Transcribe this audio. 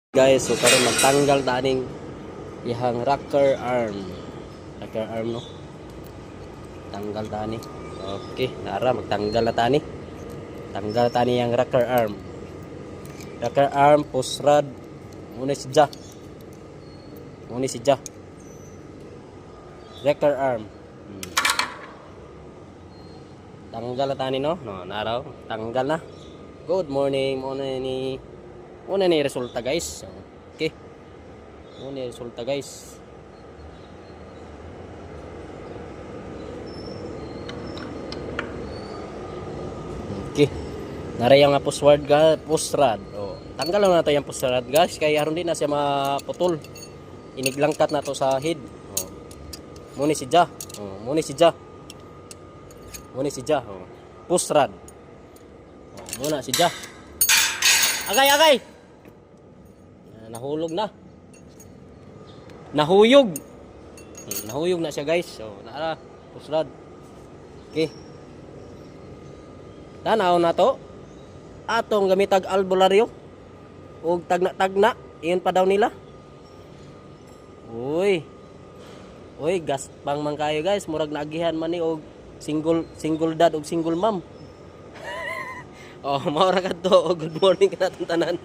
Guys, so karon magtanggal taning ihang rocker arm. Rocker arm no. Tanggal tani. Okay, nara magtanggal na tani. Tanggal tani yang rocker arm. Rocker arm push rod muna si jack. Muna si jack. Rocker arm. Tanggal na tani no. No, naraw. Tanggal na. Good morning. Una ni resulta guys. Okay. Una ni resulta guys. Okay. Naraya nga push rod. Oh, tanggal lang nato yung push rod guys. Kaya aron din na siya maputol. Iniglangkat na to sa head. Oh. Muni si Ja. Oh, muni si Ja. Muni si Ja. Oh. Push rod. Oh, muna si Ja. Agay! Nahulog na. Nahuyog. Nahuyog na siya guys. So, naara. Push rod. Okay. Tanaw na to. Atong gamitag albularyo. O tagna-tagna. Iyon pa daw nila. Uy. Uy, gaspang man kayo guys. Murag naagihan man ni og single dad og single mom. Oh, maura ka to. Good morning ka natong tanan.